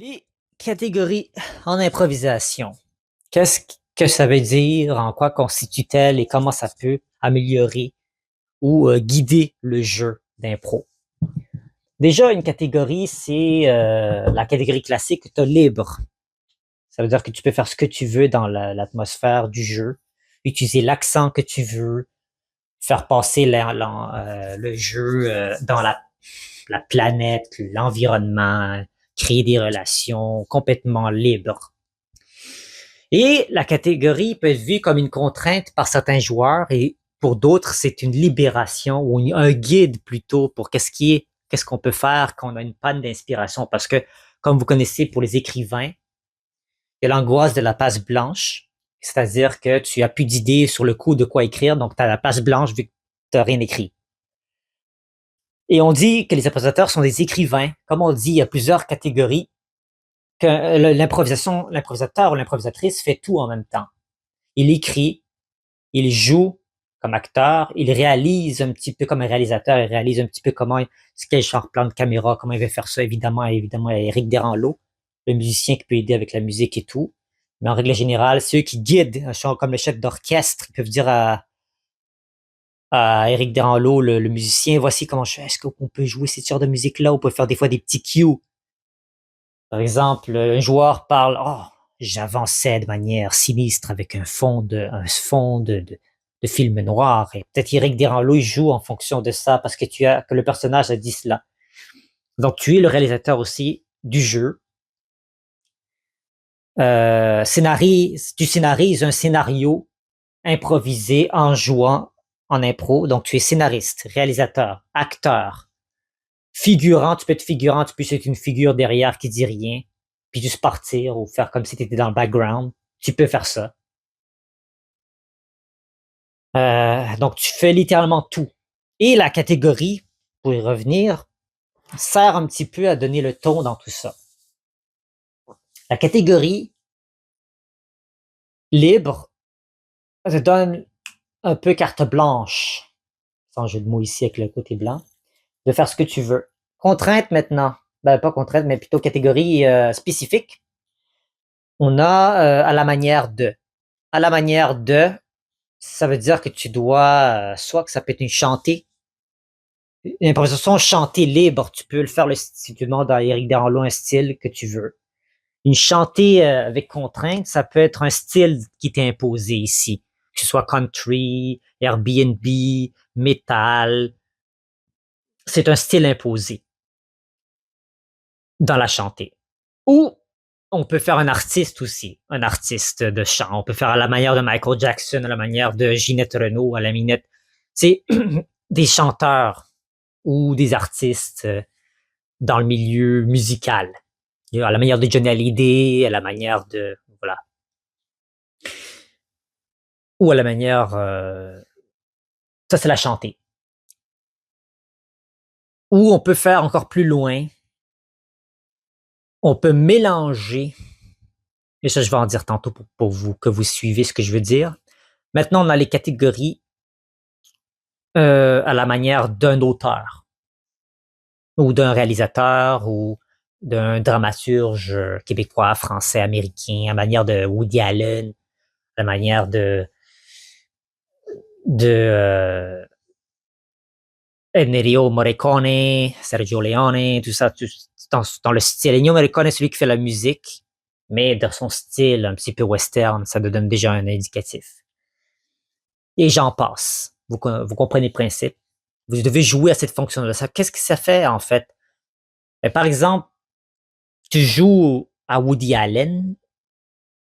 Les catégories en improvisation. Qu'est-ce que ça veut dire? En quoi constitue-t-elle et comment ça peut améliorer ou guider le jeu d'impro? Déjà, une catégorie, c'est la catégorie classique que tu as libre. Ça veut dire que tu peux faire ce que tu veux dans l'atmosphère du jeu, utiliser l'accent que tu veux, faire passer le jeu dans la planète, l'environnement, créer des relations complètement libres. Et la catégorie peut être vue comme une contrainte par certains joueurs et pour d'autres, c'est une libération ou un guide plutôt pour qu'est-ce qu'on peut faire quand on a une panne d'inspiration. Parce que, comme vous connaissez pour les écrivains, il y a l'angoisse de la page blanche, c'est-à-dire que tu as plus d'idées sur le coup de quoi écrire, donc tu as la page blanche vu que tu n'as rien écrit. Et on dit que les improvisateurs sont des écrivains. Comme on dit, il y a plusieurs catégories que l'improvisateur ou l'improvisatrice fait tout en même temps. Il écrit, il joue comme acteur, il réalise un petit peu comme un réalisateur, il réalise un petit peu quel genre plan de caméra, comment il veut faire ça. Évidemment, Éric Desranleau, le musicien qui peut aider avec la musique et tout. Mais en règle générale, ceux qui guident, comme le chef d'orchestre, ils peuvent dire à Éric Desranleau, le musicien, voici comment je fais, est-ce qu'on peut jouer cette sorte de musique-là, on peut faire des fois des petits cues. Par exemple, un joueur parle, oh, j'avançais de manière sinistre avec un fond de film noir. Et peut-être Eric Desranleau, il joue en fonction de ça parce que le personnage a dit cela. Donc, tu es le réalisateur aussi du jeu. Tu scénarises un scénario improvisé en jouant en impro. Donc, tu es scénariste, réalisateur, acteur, figurant. Tu peux être figurant, tu peux être une figure derrière qui dit rien, puis juste partir ou faire comme si tu étais dans le background. Tu peux faire ça. Donc, tu fais littéralement tout. Et la catégorie, pour y revenir, sert un petit peu à donner le ton dans tout ça. La catégorie libre te donne un peu carte blanche, sans jeu de mots ici avec le côté blanc, de faire ce que tu veux. Contrainte maintenant, ben pas contrainte, mais plutôt catégorie spécifique. On a à la manière de. À la manière de, ça veut dire que tu dois, soit que ça peut être une chantée, une improvisation chantée libre, tu peux le faire si tu demandes à Éric Desranleau un style que tu veux. Une chantée avec contrainte, ça peut être un style qui t'est imposé ici, que ce soit country, Airbnb, metal. C'est un style imposé dans la chantée. Ou on peut faire un artiste aussi, un artiste de chant. On peut faire à la manière de Michael Jackson, à la manière de Ginette Renault, à la minute. C'est des chanteurs ou des artistes dans le milieu musical. À la manière de Johnny Hallyday, à la manière de voilà, ou à la manière ça c'est la chantée. Ou on peut faire encore plus loin. On peut mélanger, et ça je vais en dire tantôt pour vous que vous suivez ce que je veux dire. Maintenant on a les catégories à la manière d'un auteur ou d'un réalisateur ou d'un dramaturge québécois, français, américain, à la manière de Woody Allen, à la manière de Ennio Morricone, Sergio Leone, tout ça, dans le style. Ennio Morricone est celui qui fait la musique, mais dans son style un petit peu western, ça te donne déjà un indicatif. Et j'en passe. Vous comprenez le principe. Vous devez jouer à cette fonction-là. Qu'est-ce que ça fait, en fait? Par exemple, tu joues à Woody Allen,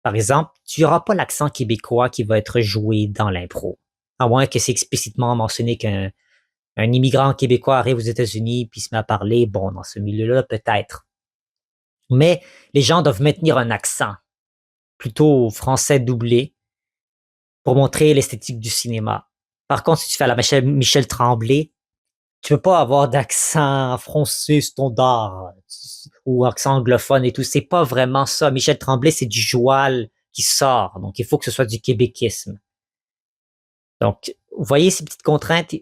par exemple, tu n'auras pas l'accent québécois qui va être joué dans l'impro. À moins que c'est explicitement mentionné qu'un immigrant québécois arrive aux États-Unis puis se met à parler, bon, dans ce milieu-là, peut-être. Mais les gens doivent maintenir un accent, plutôt français doublé, pour montrer l'esthétique du cinéma. Par contre, si tu fais à la Michel Tremblay, tu peux pas avoir d'accent français standard ou accent anglophone et tout. C'est pas vraiment ça. Michel Tremblay, c'est du joual qui sort. Donc, il faut que ce soit du québéquisme. Donc, vous voyez ces petites contraintes.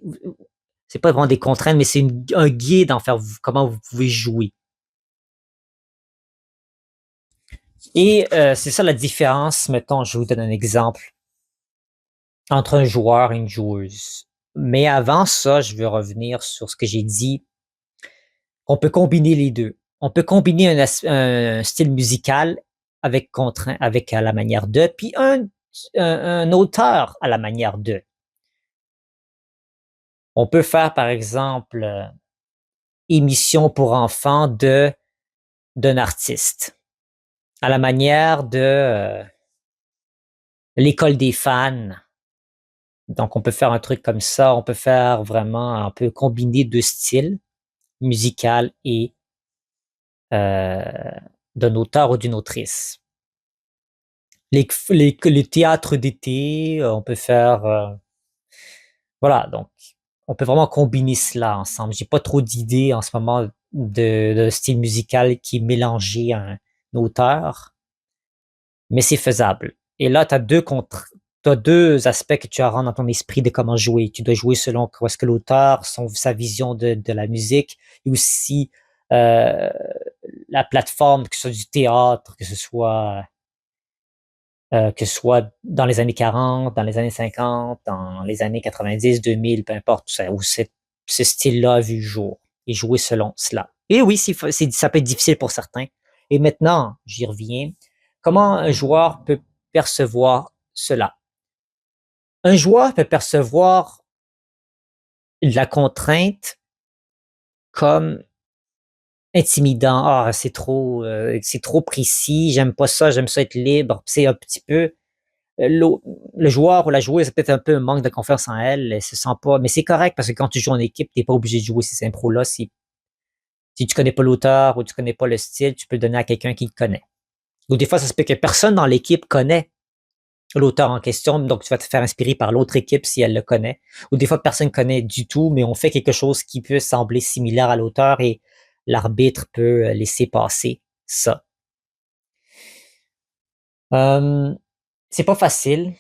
C'est pas vraiment des contraintes, mais c'est un guide en faire comment vous pouvez jouer. Et c'est ça la différence. Mettons, je vous donne un exemple entre un joueur et une joueuse. Mais avant ça, je veux revenir sur ce que j'ai dit. On peut combiner les deux. On peut combiner un style musical avec contraint, avec à la manière de, puis un auteur à la manière de. On peut faire, par exemple, émission pour enfants d'un artiste, à la manière de l'école des fans. Donc, on peut faire un truc comme ça. On peut faire vraiment, on peut combiner deux styles, musical et euh, d'un auteur ou d'une autrice. Les théâtres d'été, on peut faire, voilà, donc on peut vraiment combiner cela ensemble. J'ai pas trop d'idées en ce moment de style musical qui est mélangé à un auteur, mais c'est faisable. Et là, t'as deux aspects que tu as dans ton esprit de comment jouer. Tu dois jouer selon quoi est-ce que l'auteur, sa vision de la musique, et aussi euh, la plateforme, que ce soit du théâtre, que ce soit dans les années 40, dans les années 50, dans les années 90, 2000, peu importe, où ce style-là a vu le jour et jouer selon cela. Et oui, ça peut être difficile pour certains. Et maintenant, j'y reviens. Comment un joueur peut percevoir cela? Un joueur peut percevoir la contrainte comme intimidant. Ah, c'est trop précis. J'aime ça être libre. C'est un petit peu le joueur ou la joueuse a peut-être un peu un manque de confiance en elle, elle se sent pas, mais c'est correct parce que quand tu joues en équipe, t'es pas obligé de jouer ces impros-là. Si tu connais pas l'auteur ou tu connais pas le style, tu peux le donner à quelqu'un qui le connaît. Ou des fois, ça se peut que personne dans l'équipe connaît l'auteur en question, donc tu vas te faire inspirer par l'autre équipe si elle le connaît. Ou des fois, personne connaît du tout, mais on fait quelque chose qui peut sembler similaire à l'auteur et l'arbitre peut laisser passer ça. Euh, c'est pas facile,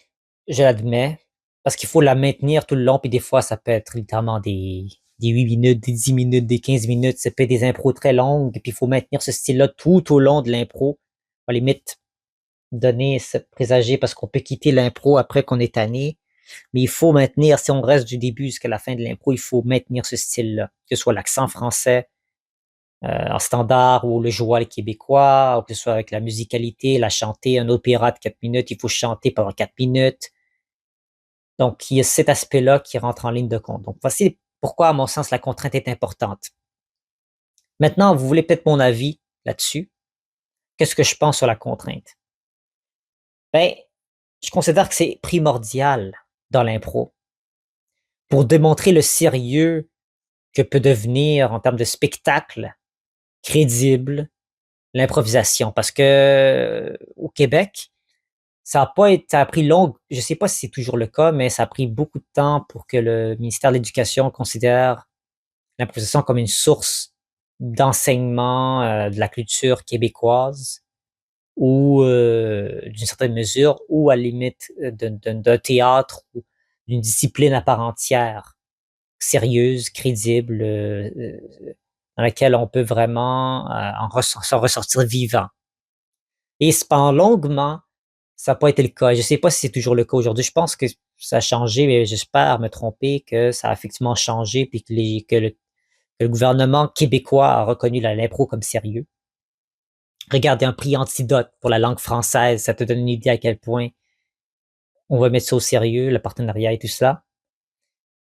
je l'admets, parce qu'il faut la maintenir tout le long, puis des fois, ça peut être littéralement des 8 minutes, des 10 minutes, des 15 minutes, ça peut être des impros très longues, puis il faut maintenir ce style-là tout au long de l'impro. À la limite, donner ce présager parce qu'on peut quitter l'impro après qu'on est tanné, mais il faut maintenir, si on reste du début jusqu'à la fin de l'impro, il faut maintenir ce style-là, que ce soit l'accent français, en standard ou le joual québécois, ou que ce soit avec la musicalité, la chanter, un opéra de 4 minutes, il faut chanter pendant 4 minutes. Donc, il y a cet aspect-là qui rentre en ligne de compte. Donc, voici pourquoi, à mon sens, la contrainte est importante. Maintenant, vous voulez peut-être mon avis là-dessus. Qu'est-ce que je pense sur la contrainte? Ben, je considère que c'est primordial dans l'impro pour démontrer le sérieux que peut devenir en termes de spectacle crédible l'improvisation. Parce que au Québec, ça a pris je sais pas si c'est toujours le cas, mais ça a pris beaucoup de temps pour que le ministère de l'Éducation considère l'improvisation comme une source d'enseignement de la culture québécoise ou d'une certaine mesure, ou à la limite d'un théâtre ou d'une discipline à part entière, sérieuse, crédible, dans laquelle on peut vraiment s'en ressortir vivant. Et cependant, longuement, ça n'a pas été le cas. Je ne sais pas si c'est toujours le cas aujourd'hui. Je pense que ça a changé, mais j'espère me tromper que ça a effectivement changé puis que le gouvernement québécois a reconnu l'impro comme sérieux. Regardez un prix Antidote pour la langue française, ça te donne une idée à quel point on va mettre ça au sérieux, le partenariat et tout ça.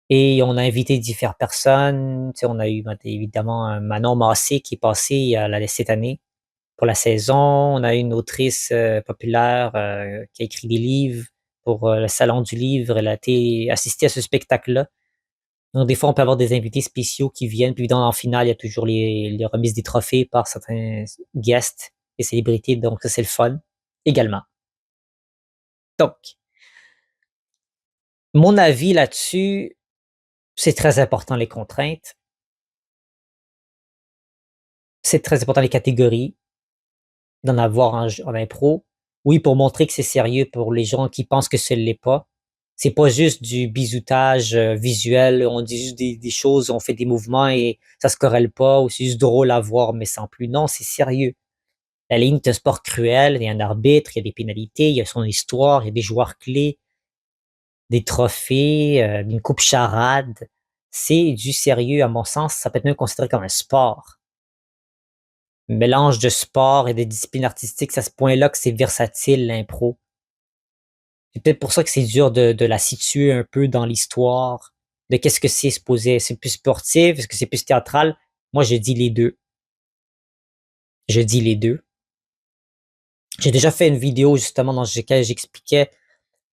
Et on a invité différentes personnes. Tu sais, on a eu évidemment Manon Massé qui est passé cette année pour la saison. On a eu une autrice populaire qui a écrit des livres pour le Salon du Livre. Elle a été assistée à ce spectacle-là. Donc, des fois, on peut avoir des invités spéciaux qui viennent. Puis, en finale, il y a toujours les remises des trophées par certains guests et célébrités. Donc, ça, c'est le fun également. Donc, mon avis là-dessus, c'est très important les contraintes. C'est très important les catégories, d'en avoir en impro. Oui, pour montrer que c'est sérieux pour les gens qui pensent que ce l'est pas. C'est pas juste du bisoutage visuel, on dit juste des choses, on fait des mouvements et ça se corrèle pas, ou c'est juste drôle à voir, mais sans plus. Non, c'est sérieux. La ligne est un sport cruel, il y a un arbitre, il y a des pénalités, il y a son histoire, il y a des joueurs clés, des trophées, une coupe charade. C'est du sérieux, à mon sens, ça peut être même considéré comme un sport. Mélange de sport et de discipline artistique, c'est à ce point-là que c'est versatile, l'impro. C'est peut-être pour ça que c'est dur de la situer un peu dans l'histoire, de qu'est-ce que c'est supposé. C'est plus sportif, est-ce que c'est plus théâtral? Moi, je dis les deux. Je dis les deux. J'ai déjà fait une vidéo justement dans laquelle j'expliquais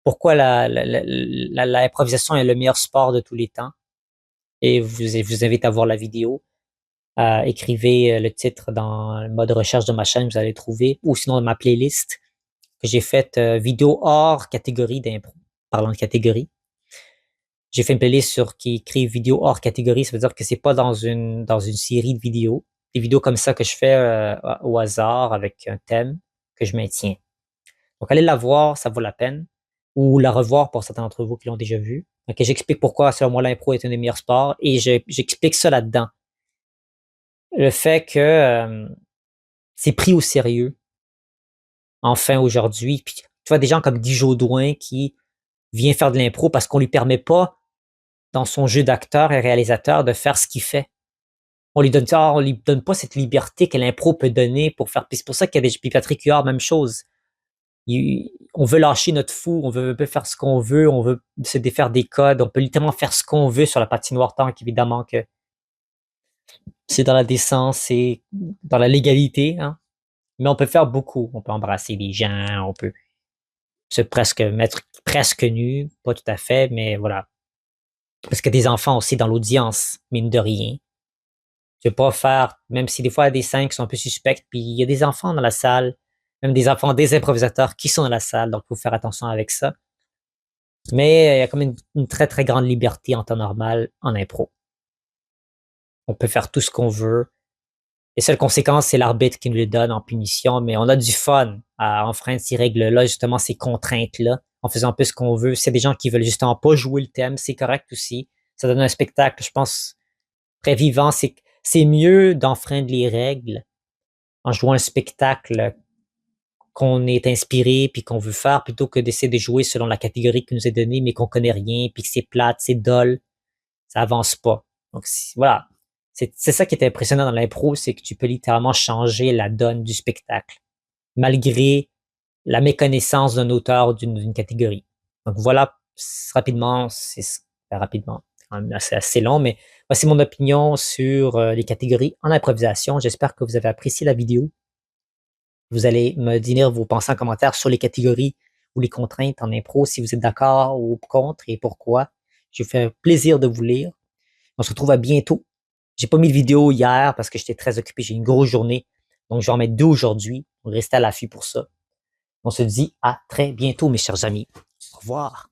pourquoi l'improvisation est le meilleur sport de tous les temps. Et je vous invite à voir la vidéo. Écrivez le titre dans le mode recherche de ma chaîne, vous allez trouver, ou sinon dans ma playlist que j'ai faite vidéo hors catégorie d'impro. Parlant de catégorie. J'ai fait une playlist qui écrit vidéo hors catégorie, ça veut dire que c'est pas dans une série de vidéos. Des vidéos comme ça que je fais au hasard avec un thème que je maintiens. Donc allez la voir, ça vaut la peine. Ou la revoir pour certains d'entre vous qui l'ont déjà vue. Donc j'explique pourquoi selon moi l'impro est un des meilleurs sports et j'explique ça là-dedans. Le fait que c'est pris au sérieux, enfin aujourd'hui. Puis tu vois des gens comme Guy Jodoin qui vient faire de l'impro parce qu'on lui permet pas dans son jeu d'acteur et réalisateur de faire ce qu'il fait. On lui donne pas cette liberté que l'impro peut donner pour faire. Puis c'est pour ça qu'il y a des Patrick Huard, même chose. On veut lâcher notre fou, on veut faire ce qu'on veut, on veut se défaire des codes, on peut littéralement faire ce qu'on veut sur la patinoire tant qu'évidemment que c'est dans la décence, c'est dans la légalité, hein. Mais on peut faire beaucoup. On peut embrasser des gens, on peut se presque mettre presque nu, pas tout à fait, mais voilà. Parce qu'il y a des enfants aussi dans l'audience, mine de rien. Tu veux pas faire, même si des fois il y a des scènes qui sont un peu suspectes, puis il y a des enfants dans la salle, même des enfants, des improvisateurs qui sont dans la salle, donc il faut faire attention avec ça. Mais il y a comme une très très grande liberté en temps normal en impro. On peut faire tout ce qu'on veut. Les seules conséquences, c'est l'arbitre qui nous les donne en punition, mais on a du fun à enfreindre ces règles-là, justement ces contraintes-là, en faisant un peu ce qu'on veut. S'il y a des gens qui veulent justement pas jouer le thème, c'est correct aussi. Ça donne un spectacle, je pense, très vivant. C'est mieux d'enfreindre les règles en jouant un spectacle qu'on est inspiré puis qu'on veut faire plutôt que d'essayer de jouer selon la catégorie qui nous est donnée mais qu'on connaît rien puis que c'est plate, c'est dol, ça avance pas. Donc voilà, c'est ça qui est impressionnant dans l'impro, c'est que tu peux littéralement changer la donne du spectacle malgré la méconnaissance d'un auteur ou d'une catégorie. Donc voilà, rapidement, rapidement, quand même assez long, mais voici mon opinion sur les catégories en improvisation. J'espère que vous avez apprécié la vidéo. Vous allez me dire vos pensées en commentaire sur les catégories ou les contraintes en impro, si vous êtes d'accord ou contre et pourquoi. Je vous fais plaisir de vous lire. On se retrouve à bientôt. J'ai pas mis de vidéo hier parce que j'étais très occupé. J'ai une grosse journée. Donc, je vais en mettre 2 aujourd'hui. Restez à l'affût pour ça. On se dit à très bientôt, mes chers amis. Au revoir.